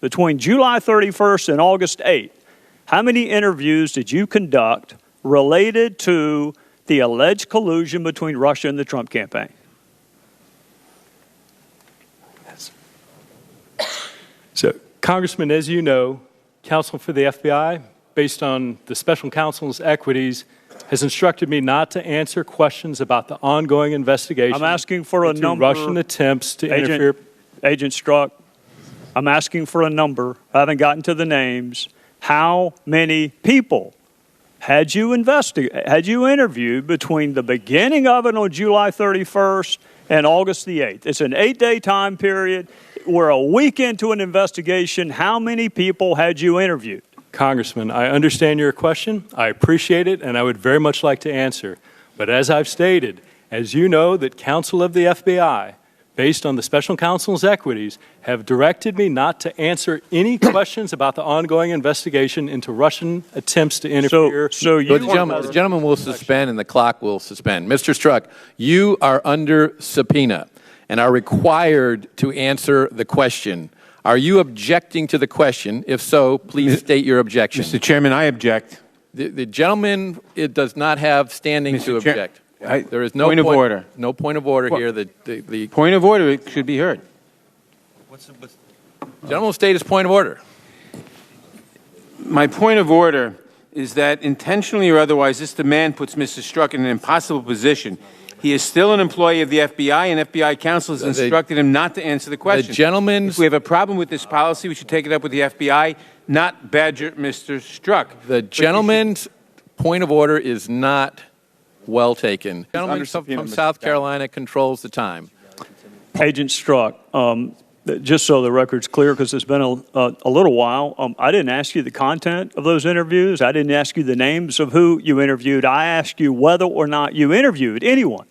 between July 31st and August 8th, how many interviews did you conduct related to the alleged collusion between Russia and the Trump campaign? So, Congressman, as you know, counsel for the FBI, based on the special counsel's equities, has instructed me not to answer questions about the ongoing investigation. I'm asking for a number. Russian attempts to interfere. Agent Strzok, I'm asking for a number. I haven't gotten to the names. How many people had you interviewed between the beginning of it on July 31st and August the 8th? It's an 8-day time period. We're a week into an investigation. How many people had you interviewed? Congressman, I understand your question. I appreciate it, and I would very much like to answer. But as I've stated, as you know, that counsel of the FBI, based on the special counsel's equities, have directed me not to answer any questions about the ongoing investigation into Russian attempts to interfere. So the gentleman will suspend and the clock will suspend. Mr. Strzok, you are under subpoena and are required to answer the question. Are you objecting to the question? If so, please state your objection. Mr. Chairman, I object. The gentleman does not have standing to object. There is no point of order. No point of order here. The point of order should be heard. Gentleman will state his point of order. My point of order is that intentionally or otherwise, this demand puts Mr. Strzok in an impossible position. He is still an employee of the FBI, and FBI counsel has instructed him not to answer the question. If we have a problem with this policy, we should take it up with the FBI, not badger Mr. Strzok. The gentleman's point of order is not well taken. The gentleman from South Carolina controls the time. Agent Strzok, just so the record's clear, because it's been a little while, I didn't ask you the content of those interviews. I didn't ask you the names of who you interviewed. I asked you whether or not you interviewed anyone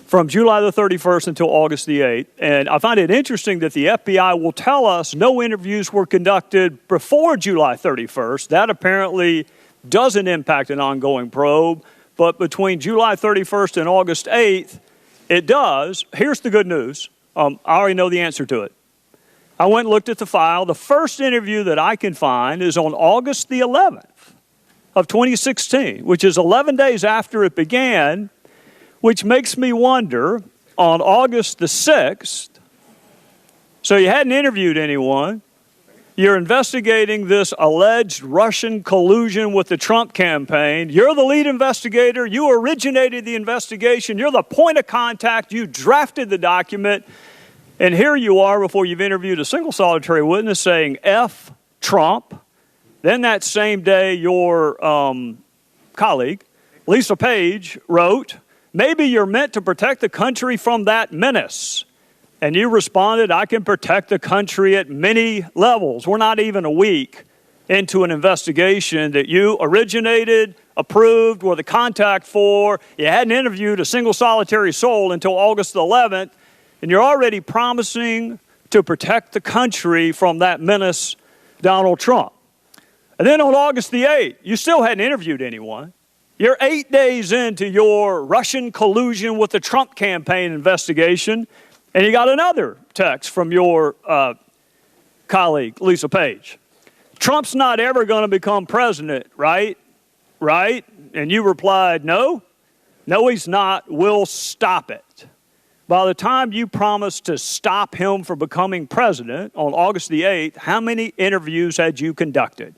from July the 31st until August the 8th. And I find it interesting that the FBI will tell us no interviews were conducted before July 31st. That apparently doesn't impact an ongoing probe. But between July 31st and August 8th, it does. Here's the good news. I already know the answer to it. I went and looked at the file. The first interview that I can find is on August the 11th of 2016, which is 11 days after it began, which makes me wonder, on August the 6th, so you hadn't interviewed anyone, you're investigating this alleged Russian collusion with the Trump campaign. You're the lead investigator. You originated the investigation. You're the point of contact. You drafted the document. And here you are before you've interviewed a single solitary witness saying F Trump. Then that same day, your colleague, Lisa Page, wrote, "Maybe you're meant to protect the country from that menace." And you responded, "I can protect the country at many levels." We're not even a week into an investigation that you originated, approved, were the contact for. You hadn't interviewed a single solitary soul until August the 11th, and you're already promising to protect the country from that menace, Donald Trump. And then on August the 8th, you still hadn't interviewed anyone. You're 8 days into your Russian collusion with the Trump campaign investigation, and you got another text from your colleague, Lisa Page. "Trump's not ever going to become president, right? Right?" And you replied, "No, he's not. We'll stop it." By the time you promised to stop him from becoming president on August the 8th, how many interviews had you conducted?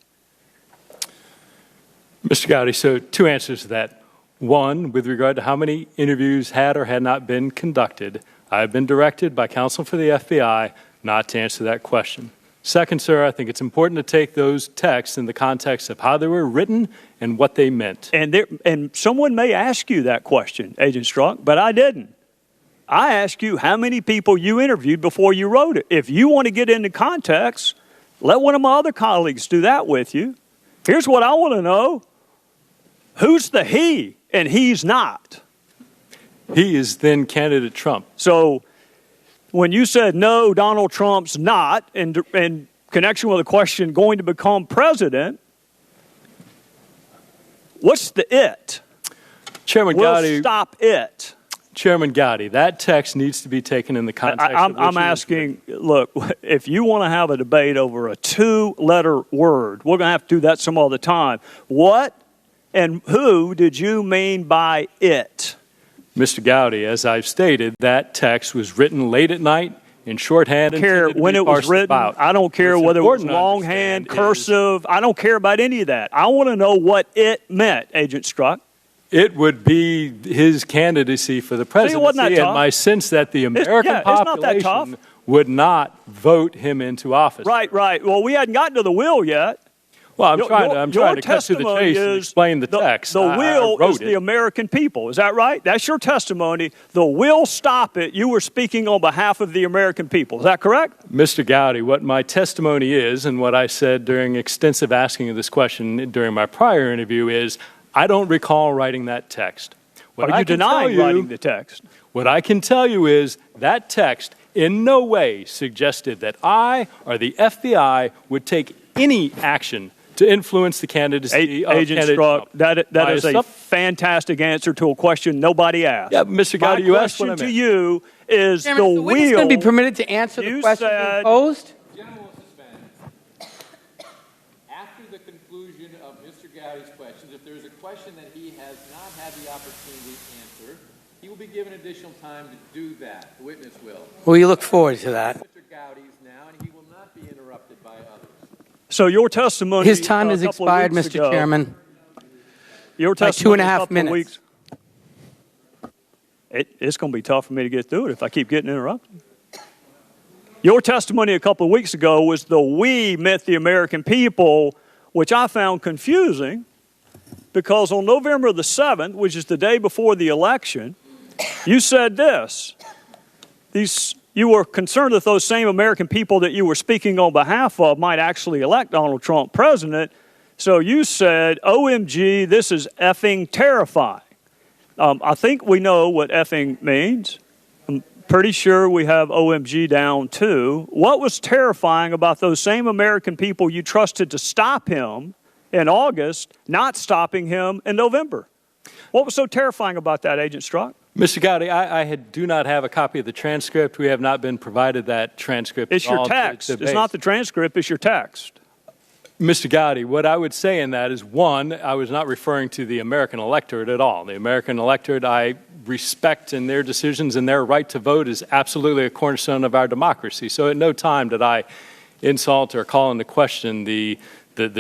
Mr. Gowdy, so two answers to that. One, with regard to how many interviews had or had not been conducted, I have been directed by counsel for the FBI not to answer that question. Second, sir, I think it's important to take those texts in the context of how they were written and what they meant. And someone may ask you that question, Agent Strzok, but I didn't. I asked you how many people you interviewed before you wrote it. If you want to get into context, let one of my other colleagues do that with you. Here's what I want to know. Who's the he and he's not? He is then candidate Trump. So when you said, no, Donald Trump's not, in connection with the question, going to become president, what's the it? Chairman we'll Gowdy. Stop it. Chairman Gowdy, that text needs to be taken in the context of which I'm it was asking, look, if you want to have a debate over a two-letter word, we're going to have to do that some other time. What and who did you mean by it? Mr. Gowdy, as I've stated, that text was written late at night in shorthand. I don't care when it was written. I don't care whether it was longhand, cursive. I don't care about any of that. I want to know what it meant, Agent Strzok. It would be his candidacy for the presidency, and my sense that the American population would not vote him into office. Right. Well, we hadn't gotten to the will yet. Well, I'm trying to cut to the chase and explain the text. The will is the American people. Is that right? That's your testimony. The will stop it. You were speaking on behalf of the American people. Is that correct? Mr. Gowdy, what my testimony is and what I said during extensive asking of this question during my prior interview is I don't recall writing that text. Are you denying writing the text? What I can tell you is that text in no way suggested that I or the FBI would take any action to influence the candidacy of Agent Strzok. That is a fantastic answer to a question nobody asked. Yeah, Mr. Gowdy, you asked what I meant. My question to you is Chairman, the the will. witness going to be permitted to answer the question being posed? Gentleman will suspend. After the conclusion of Mr. Gowdy's questions, if there is a question that he has not had the opportunity to answer, he will be given additional time to do that. The witness will. We look forward to that. Mr. Gowdy's now, and he will not be interrupted by others. So your testimony. His time has expired, Mr. Chairman. Your testimony. By 2.5 minutes. It's going to be tough for me to get through it if I keep getting interrupted. Your testimony a couple of weeks ago was the we meant the American people, which I found confusing because on November the 7th, which is the day before the election, you said this. You were concerned that those same American people that you were speaking on behalf of might actually elect Donald Trump president. So you said, OMG, this is effing terrifying. I think we know what effing means. I'm pretty sure we have OMG down too. What was terrifying about those same American people you trusted to stop him in August, not stopping him in November? What was so terrifying about that, Agent Strzok? Mr. Gowdy, I do not have a copy of the transcript. We have not been provided that transcript. It's your text. It's not the transcript. It's your text. Mr. Gowdy, what I would say in that is, one, I was not referring to the American electorate at all. The American electorate I respect in their decisions, and their right to vote is absolutely a cornerstone of our democracy. So at no time did I insult or call into question the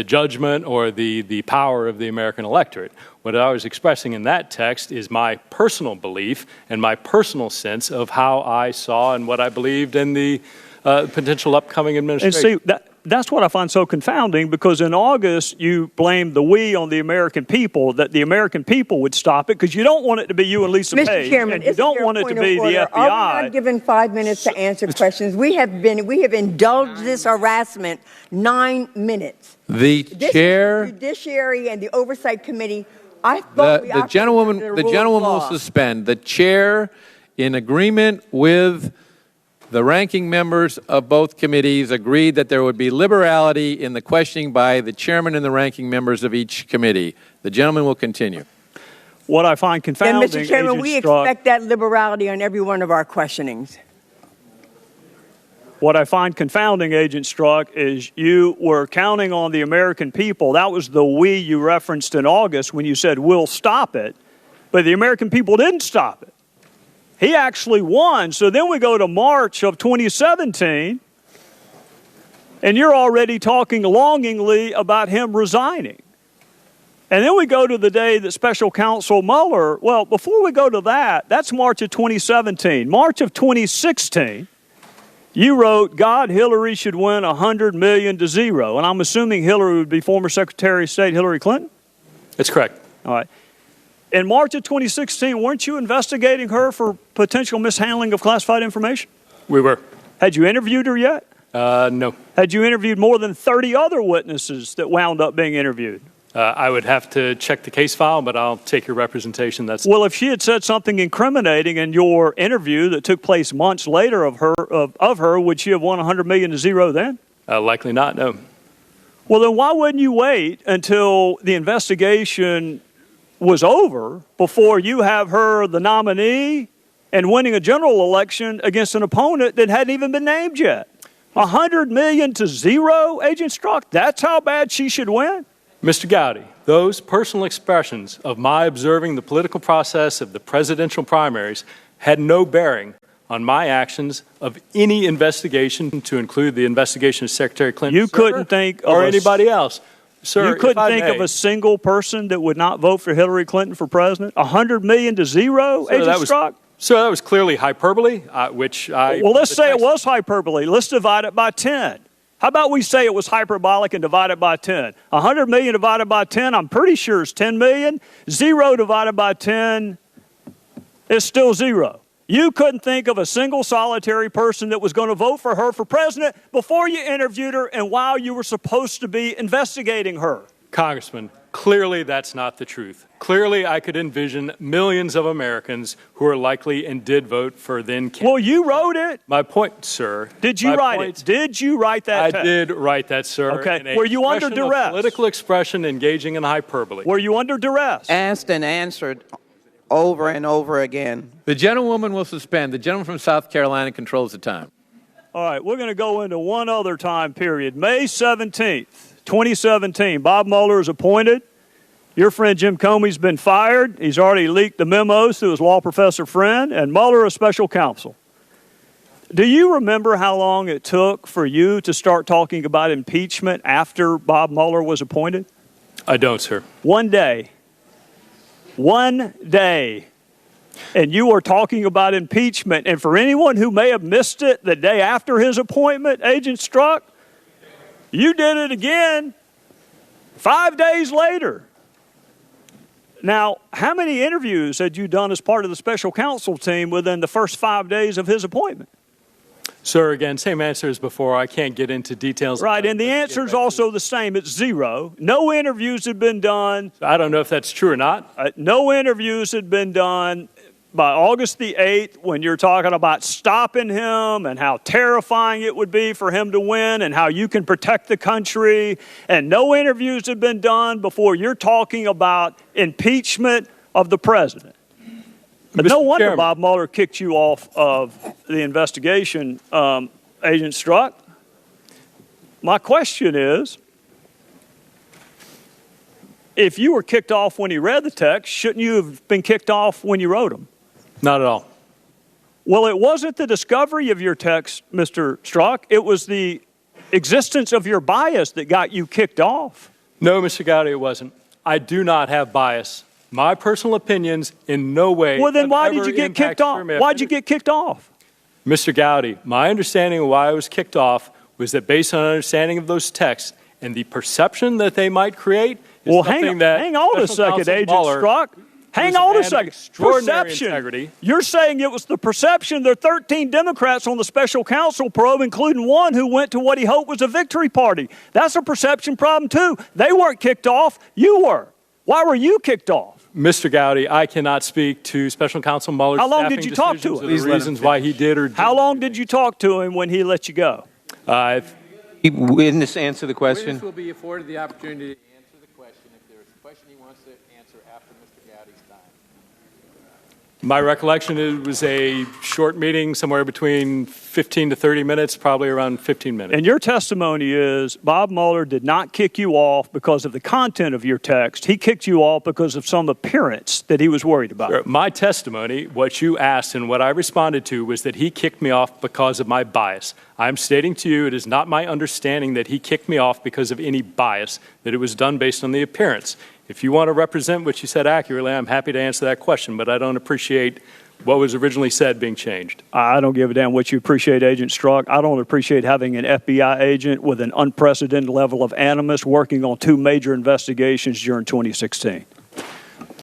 judgment or the power of the American electorate. What I was expressing in that text is my personal belief and my personal sense of how I saw and what I believed in the potential upcoming administration. And see, that's what I find so confounding, because in August you blamed the we on the American people, that the American people would stop it, because you don't want it to be you and Lisa Page. Mr. Chairman, and you don't want it to be the FBI. Are we not given 5 minutes to answer questions? We have indulged this harassment 9 minutes. The chair, the Judiciary and the Oversight Committee. I thought the gentlewoman will suspend. The chair, in agreement with the ranking members of both committees, agreed that there would be liberality in the questioning by the chairman and the ranking members of each committee. The gentleman will continue. What I find confounding, and Mr. Chairman, we expect that liberality on every one of our questionings. What I find confounding, Agent Strzok, is you were counting on the American people. That was the we you referenced in August when you said, we'll stop it. But the American people didn't stop it. He actually won. So then we go to March of 2017, and you're already talking longingly about him resigning. And then we go to the day that Special Counsel Mueller, well, before we go to that, that's March of 2017. March of 2016, you wrote, God, Hillary should win 100 million to 0. And I'm assuming Hillary would be former Secretary of State Hillary Clinton? That's correct. All right. In March of 2016, weren't you investigating her for potential mishandling of classified information? We were. Had you interviewed her yet? No. Had you interviewed more than 30 other witnesses that wound up being interviewed? I would have to check the case file, but I'll take your representation. Well, if she had said something incriminating in your interview that took place months later of her, would she have won 100 million to 0 then? Likely not, no. Well, then why wouldn't you wait until the investigation was over before you have her the nominee and winning a general election against an opponent that hadn't even been named yet. 100 million to 0, Agent Strzok? That's how bad she should win? Mr. Gowdy, those personal expressions of my observing the political process of the presidential primaries had no bearing on my actions of any investigation, to include the investigation of Secretary Clinton. You couldn't think of or anybody else. Sir, you couldn't think of a single person that would not vote for Hillary Clinton for president? 100 million to 0, Agent Strzok? Sir, that was clearly hyperbole, which I... Well, let's say it was hyperbole. Let's divide it by 10. How about we say it was hyperbolic and divide it by 10? 100 million divided by 10, I'm pretty sure is 10 million. 0 divided by 10 is still 0. You couldn't think of a single solitary person that was going to vote for her for president before you interviewed her and while you were supposed to be investigating her. Congressman, clearly that's not the truth. Clearly I could envision millions of Americans who are likely and did vote for then candidate. Well, you wrote it. My point, sir. Did you write it? Did you write that text? I did write that, sir. Okay. Were you under duress? Political expression engaging in hyperbole. Were you under duress? Asked and answered over and over again. The gentlewoman will suspend. The gentleman from South Carolina controls the time. All right, we're going to go into one other time period. May 17th, 2017, Bob Mueller is appointed. Your friend Jim Comey's been fired. He's already leaked the memos to his law professor friend, and Mueller is special counsel. Do you remember how long it took for you to start talking about impeachment after Bob Mueller was appointed? I don't, sir. 1 day. 1 day. And you were talking about impeachment. And for anyone who may have missed it the day after his appointment, Agent Strzok, you did it again 5 days later. Now, how many interviews had you done as part of the special counsel team within the first 5 days of his appointment? Sir, again, same answer as before. I can't get into details. Right, and the answer is also the same. It's 0. No interviews had been done. I don't know if that's true or not. No interviews had been done by August the 8th when you're talking about stopping him and how terrifying it would be for him to win and how you can protect the country. And no interviews had been done before you're talking about impeachment of the president. But no wonder Chairman, Bob Mueller kicked you off of the investigation, Agent Strzok. My question is, if you were kicked off when he read the text, shouldn't you have been kicked off when you wrote them? Not at all. Well, it wasn't the discovery of your text, Mr. Strzok. It was the existence of your bias that got you kicked off. No, Mr. Gowdy, it wasn't. I do not have bias. My personal opinions in no way. Well, then why did you get kicked off? Why did you get kicked off? Mr. Gowdy, my understanding of why I was kicked off was that based on understanding of those texts and the perception that they might create is something that hang on a second, Agent Strzok. Hang on a second. Perception. You're saying it was the perception. There are 13 Democrats on the special counsel probe, including one who went to what he hoped was a victory party. That's a perception problem, too. They weren't kicked off. You were. Why were you kicked off? Mr. Gowdy, I cannot speak to Special Counsel Mueller's How long did you talk to him? The reasons why he did or didn't. How long did you talk to him when he let you go? Witness answer the question. Witness will be afforded the opportunity to answer the question if there is a question he wants to answer after Mr. Gowdy's time. My recollection, it was a short meeting, somewhere between 15 to 30 minutes, probably around 15 minutes. And your testimony is Bob Mueller did not kick you off because of the content of your text. He kicked you off because of some appearance that he was worried about. Sure. My testimony, what you asked and what I responded to, was that he kicked me off because of my bias. I'm stating to you it is not my understanding that he kicked me off because of any bias, that it was done based on the appearance. If you want to represent what you said accurately, I'm happy to answer that question, but I don't appreciate what was originally said being changed. I don't give a damn what you appreciate, Agent Strzok. I don't appreciate having an FBI agent with an unprecedented level of animus working on 2 major investigations during 2016.